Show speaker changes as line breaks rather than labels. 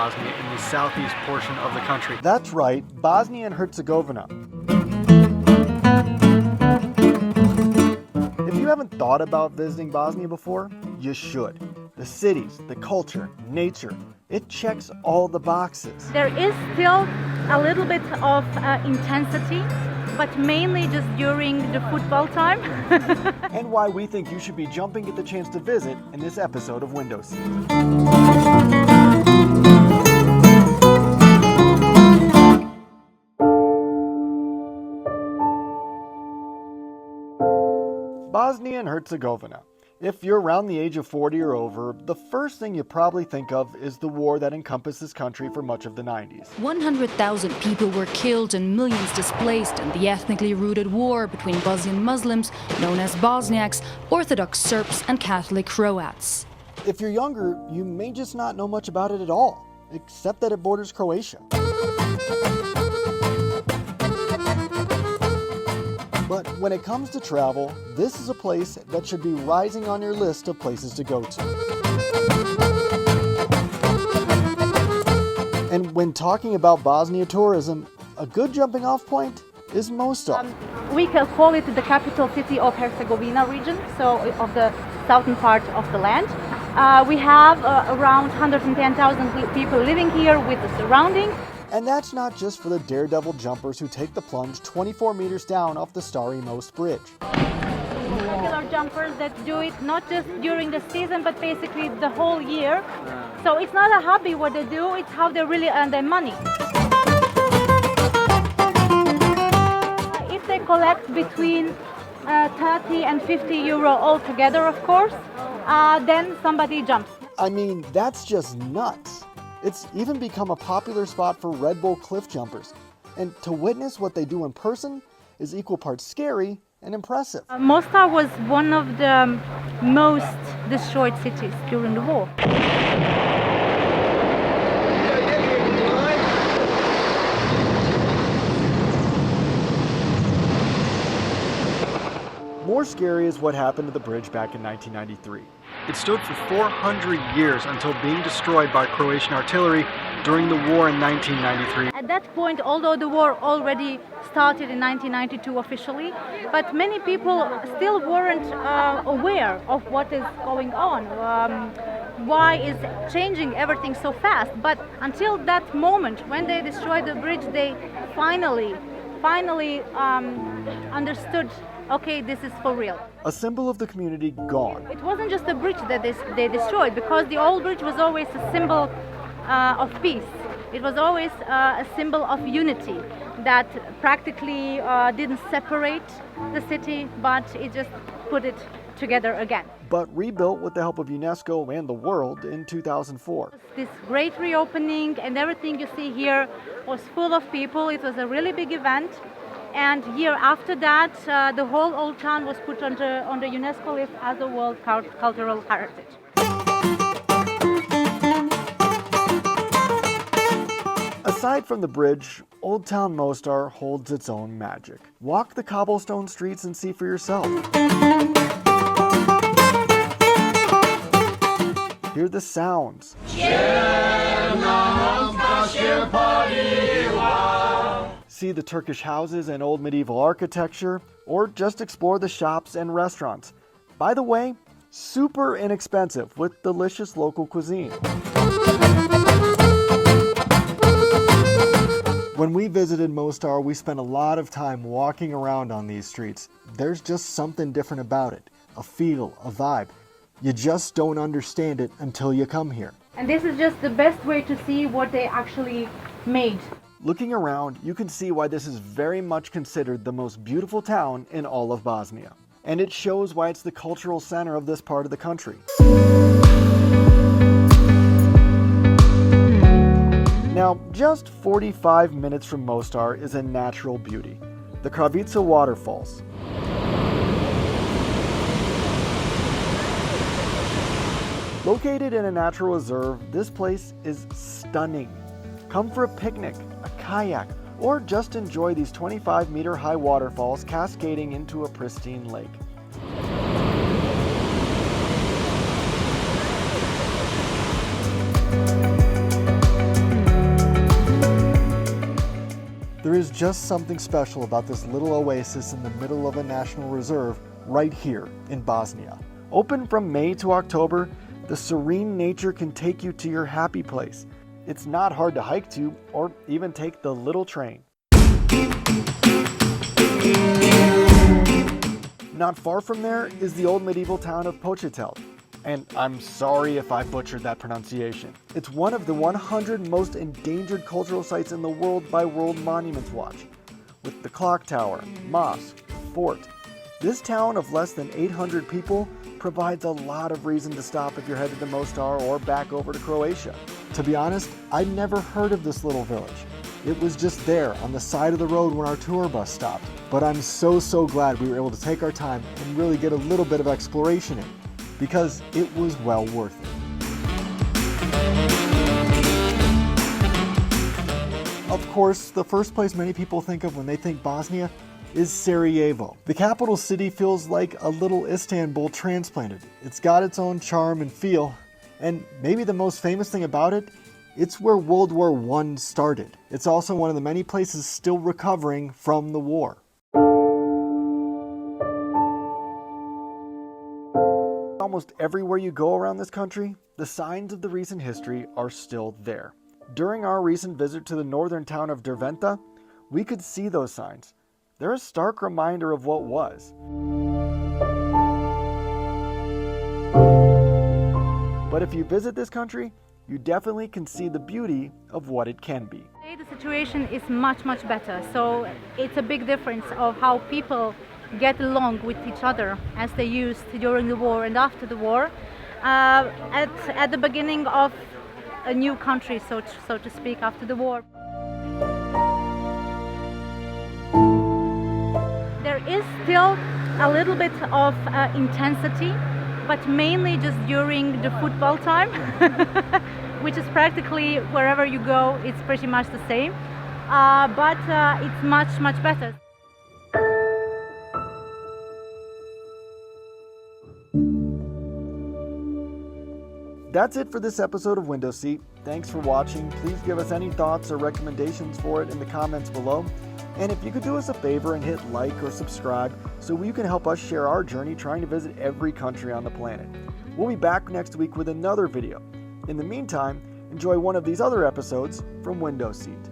Bosnia in the southeast portion of the country.
That's right, Bosnia and Herzegovina. If you haven't thought about visiting Bosnia before, you should. The cities, the culture, nature, it checks all the boxes.
There is still a little bit of intensity, but mainly just during the football time.
And why we think you should be jumping at the chance to visit in this episode of Window Seat. Bosnia and Herzegovina. If you're around the age of 40 or over, the first thing you probably think of is the war that encompassed this country for much of the 90s.
100,000 people were killed and millions displaced in the ethnically rooted war between Bosnian Muslims, known as Bosniaks, Orthodox Serbs and Catholic Croats.
If you're younger, you may just not know much about it at all, except that it borders Croatia. But when it comes to travel, this is a place that should be rising on your list of places to go to. And when talking about Bosnia tourism, a good jumping off point is Mostar.
We can call it the capital city of Herzegovina region, so of the southern part of the land. We have around 110,000 people living here with the surrounding.
And that's not just for the daredevil jumpers who take the plunge 24 meters down off the Stari Most bridge.
Regular jumpers that do it not just during the season, but basically the whole year. So it's not a hobby what they do, it's how they really earn their money. If they collect between 30 and 50 euro altogether, of course, then somebody jumps.
I mean, that's just nuts. It's even become a popular spot for Red Bull cliff jumpers. And to witness what they do in person is equal parts scary and impressive.
Mostar was one of the most destroyed cities during the war.
More scary is what happened to the bridge back in 1993.
It stood for 400 years until being destroyed by Croatian artillery during the war in 1993.
At that point, although the war already started in 1992 officially, but many people still weren't aware of what is going on. Why is changing everything so fast? But until that moment, when they destroyed the bridge, they finally understood, okay, this is for real.
A symbol of the community gone.
It wasn't just a bridge that they destroyed, because the old bridge was always a symbol of peace. It was always a symbol of unity that practically didn't separate the city, but it just put it together again.
But rebuilt with the help of UNESCO and the world in 2004.
This great reopening and everything you see here was full of people. It was a really big event. And year after that, the whole old town was put on the UNESCO list as a World Cultural Heritage.
Aside from the bridge, Old Town Mostar holds its own magic. Walk the cobblestone streets and see for yourself. Hear the sounds. See the Turkish houses and old medieval architecture, or just explore the shops and restaurants. By the way, super inexpensive with delicious local cuisine. When we visited Mostar, we spent a lot of time walking around on these streets. There's just something different about it, a feel, a vibe. You just don't understand it until you come here.
And this is just the best way to see what they actually made.
Looking around, you can see why this is very much considered the most beautiful town in all of Bosnia. And it shows why it's the cultural center of this part of the country. Now, just 45 minutes from Mostar is a natural beauty, the Kravica Waterfalls. Located in a natural reserve, this place is stunning. Come for a picnic, a kayak, or just enjoy these 25-meter high waterfalls cascading into a pristine lake. is just something special about this little oasis in the middle of a national reserve right here in Bosnia. Open from May to October, the serene nature can take you to your happy place. It's not hard to hike to or even take the little train. Not far from there is the old medieval town of Počitelj. And I'm sorry if I butchered that pronunciation. It's one of the 100 most endangered cultural sites in the world by World Monuments Watch. With the clock tower, mosque, fort. This town of less than 800 people provides a lot of reason to stop if you're headed to Mostar or back over to Croatia. To be honest, I'd never heard of this little village. It was just there on the side of the road when our tour bus stopped. But I'm so glad we were able to take our time and really get a little bit of exploration in, because it was well worth it. Of course, the first place many people think of when they think Bosnia is Sarajevo. The capital city feels like a little Istanbul transplanted. It's got its own charm and feel, and maybe the most famous thing about it, it's where World War I started. It's also one of the many places still recovering from the war. Almost everywhere you go around this country, the signs of the recent history are still there. During our recent visit to the northern town of Derventa, we could see those signs. They're a stark reminder of what was. But if you visit this country, you definitely can see the beauty of what it can be.
Today the situation is much better, so it's a big difference of how people get along with each other as they used during the war and after the war, at the beginning of a new country, so to speak, after the war. There is still a little bit of intensity, but mainly just during the football time, which is practically wherever you go, it's pretty much the same, but it's much better.
That's it for this episode of Window Seat. Thanks for watching. Please give us any thoughts or recommendations for it in the comments below. And if you could do us a favor and hit like or subscribe so you can help us share our journey trying to visit every country on the planet. We'll be back next week with another video. In the meantime, enjoy one of these other episodes from Window Seat.